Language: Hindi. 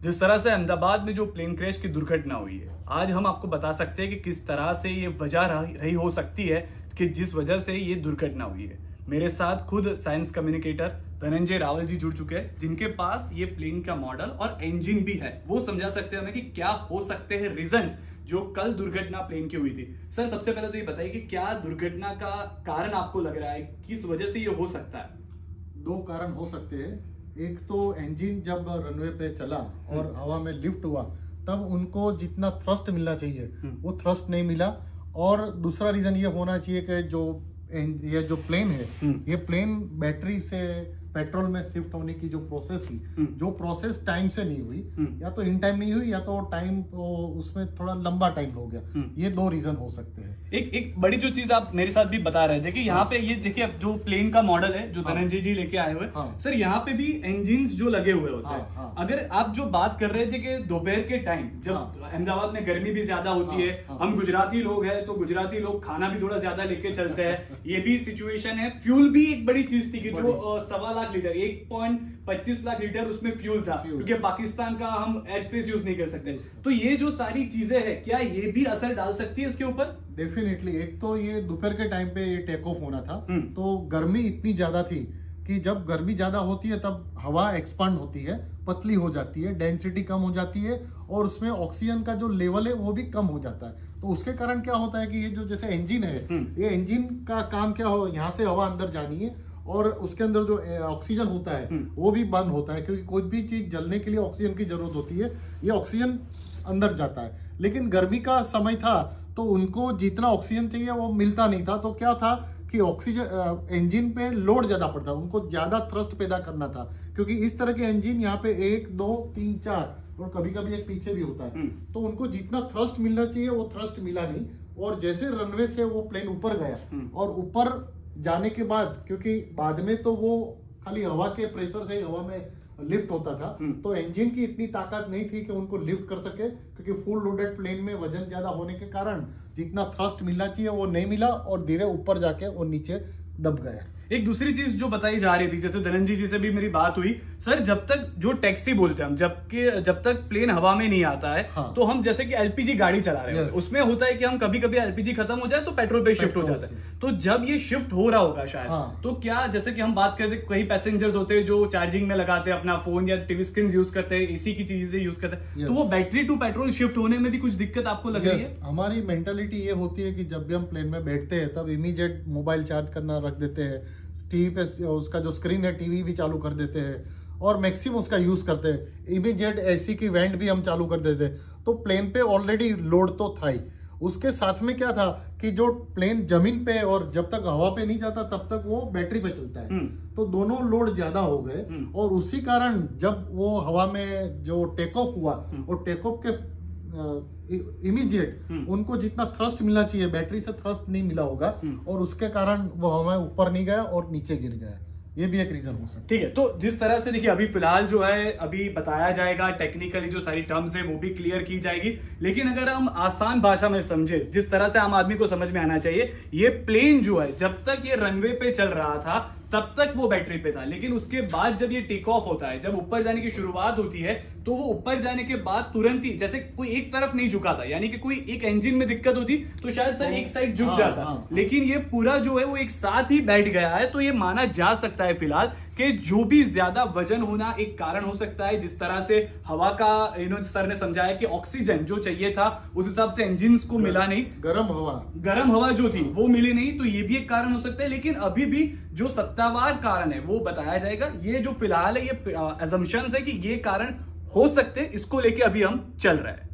जिस तरह से अहमदाबाद में जो प्लेन क्रैश की दुर्घटना हुई है, आज हम आपको बता सकते हैं कि किस तरह से ये वजह रही हो सकती है कि जिस वजह से ये दुर्घटना हुई है। मेरे साथ खुद साइंस कम्युनिकेटर धनंजय रावल जी जुड़ चुके हैं, जिनके पास ये प्लेन का मॉडल और इंजन भी है। वो समझा सकते हैं हमें कि क्या हो सकते हैं रीजंस जो कल दुर्घटना प्लेन की हुई थी। सर, सबसे पहले तो ये बताइए कि क्या दुर्घटना का कारण आपको लग रहा है, किस वजह से ये हो सकता है? दो कारण हो सकते हैं। एक तो इंजन जब रनवे पे चला और हवा में लिफ्ट हुआ तब उनको जितना थ्रस्ट मिलना चाहिए वो थ्रस्ट नहीं मिला। और दूसरा रीजन ये होना चाहिए कि ये जो प्लेन है ये प्लेन बैटरी से पेट्रोल में शिफ्ट होने की जो प्रोसेस थी, जो प्रोसेस टाइम से नहीं हुई, या तो इन टाइम नहीं हुई या तो टाइम उसमें थोड़ा लंबा टाइम हो गया। ये दो रीजन हो सकते हैं। एक बड़ी जो चीज आप मेरे साथ भी बता रहे थे कि यहाँ पे ये देखिए, अब जो प्लेन का मॉडल है जो धनंजय जी लेके आए हुए, सर यहाँ पे भी इंजन जो लगे हुए होते हैं। अगर आप जो बात कर रहे थे कि दोपहर के टाइम जब अहमदाबाद में गर्मी भी ज्यादा होती है, हम गुजराती लोग हैं तो गुजराती लोग खाना भी थोड़ा ज्यादा लेके चलते हैं, ये भी सिचुएशन है। फ्यूल भी एक बड़ी चीज थी कि जो 1.25 लाख लीटर 1.25 लाख लीटर उसमें फ्यूल था, क्योंकि पाकिस्तान का हम एयर स्पेस यूज नहीं कर सकते। तो ये जो सारी चीजें हैं, क्या ये भी असर डाल सकती है इसके ऊपर? डेफिनेटली। एक तो ये दोपहर के टाइम पे ये टेक ऑफ होना था, तो गर्मी इतनी ज्यादा थी कि जब गर्मी ज्यादा होती है तब हवा एक्सपांड होती है, पतली हो जाती है, डेंसिटी कम हो जाती है और उसमें ऑक्सीजन का जो लेवल है वो भी कम हो जाता है। तो उसके कारण क्या होता है कि ये जो जैसे इंजन है, ये इंजन का काम क्या हो, यहाँ से हवा अंदर जानी है और उसके अंदर जो ऑक्सीजन होता है वो भी बंद होता है, क्योंकि कोई भी चीज जलने के लिए ऑक्सीजन की जरूरत होती है। ये ऑक्सीजन अंदर जाता है, लेकिन गर्मी का समय था तो उनको जितना ऑक्सीजन चाहिए वो मिलता नहीं था। तो क्या था कि ऑक्सीजन इंजन पे लोड ज्यादा पड़ता, उनको ज्यादा थ्रस्ट पैदा करना था, क्योंकि इस तरह के इंजन यहाँ पे 1 2 3 4 और कभी कभी एक पीछे भी होता है। तो उनको जितना थ्रस्ट मिलना चाहिए वो थ्रस्ट मिला नहीं। और जैसे रनवे से वो प्लेन ऊपर गया और ऊपर जाने के बाद, क्योंकि बाद में तो वो खाली हवा के प्रेशर से हवा में लिफ्ट होता था, तो इंजन की इतनी ताकत नहीं थी कि उनको लिफ्ट कर सके, क्योंकि फुल लोडेड प्लेन में वजन ज्यादा होने के कारण जितना थ्रस्ट मिलना चाहिए वो नहीं मिला और धीरे ऊपर जाके वो नीचे दब गया। एक दूसरी चीज जो बताई जा रही थी, जैसे धनंजय जी से भी मेरी बात हुई, सर जब तक जो टैक्सी बोलते हैं हम, जब तक प्लेन हवा में नहीं आता है, तो हम जैसे कि एलपीजी गाड़ी चला रहे हैं, उसमें होता है कि हम कभी कभी एलपीजी खत्म हो जाए तो पेट्रोल पे शिफ्ट हो जाता है। तो जब ये शिफ्ट हो रहा होगा शायद, तो क्या जैसे कि हम बात करते हैं, कई पैसेंजर्स होते हैं जो चार्जिंग में लगाते हैं अपना फोन या टीवी स्क्रीन यूज करते हैं, एसी की चीजें यूज करते हैं, तो वो बैटरी टू पेट्रोल शिफ्ट होने में भी कुछ दिक्कत आपको लग रही है? हमारी मेंटालिटी ये होती है कि जब भी हम प्लेन में बैठते हैं तब इमीडिएट मोबाइल चार्ज करना रख देते हैं, टीवी पे उसका जो स्क्रीन है टीवी भी चालू कर देते हैं और मैक्सिमम उसका यूज करते हैं। इमीडिएट एसी की वेंट भी हम चालू कर देते हैं। तो प्लेन पे ऑलरेडी लोड तो था ही, उसके साथ में क्या था कि जो प्लेन जमीन पे और जब तक हवा पे नहीं जाता तब तक वो बैटरी पे चलता है, तो दोनों लोड ज्यादा हो गए। और उसी कारण जब वो हवा में जो टेक ऑफ हुआ और टेक ऑफ के इमीडिएट उनको जितना थ्रस्ट मिलना चाहिए बैटरी से थ्रस्ट नहीं मिला होगा और उसके कारण वो हवा ऊपर नहीं गया और नीचे गिर गया। ये भी एक रीजन हो सकता है। ठीक है, तो जिस तरह से देखिए अभी फिलहाल जो है अभी बताया जाएगा, टेक्निकली जो सारी टर्म्स है वो भी क्लियर की जाएगी, लेकिन अगर हम आसान भाषा में समझे, जिस तरह से आम आदमी को समझ में आना चाहिए, ये प्लेन जो है जब तक ये रनवे पे चल रहा था तब तक वो बैटरी पे था, लेकिन उसके बाद जब ये टेक ऑफ होता है, जब ऊपर जाने की शुरुआत होती है, तो वो ऊपर जाने के बाद तुरंत ही जैसे कोई एक तरफ नहीं झुका था, यानी कि कोई एक इंजन में दिक्कत होती तो शायद सर एक साइड झुक जाता, लेकिन ये पूरा जो है वो एक साथ ही बैठ गया है। तो ये माना जा सकता है फिलहाल कि जो भी ज्यादा वजन होना एक कारण हो सकता है। जिस तरह से हवा का सर ने समझाया कि ऑक्सीजन जो चाहिए था उस हिसाब से इंजन को मिला नहीं, गर्म हवा जो थी वो मिली नहीं, तो ये भी एक कारण हो सकता है। लेकिन अभी भी जो सत्तावार कारण है वो बताया जाएगा। ये जो फिलहाल है ये असम्पशंस है कि ये कारण हो सकते हैं, इसको लेके अभी हम चल रहे हैं।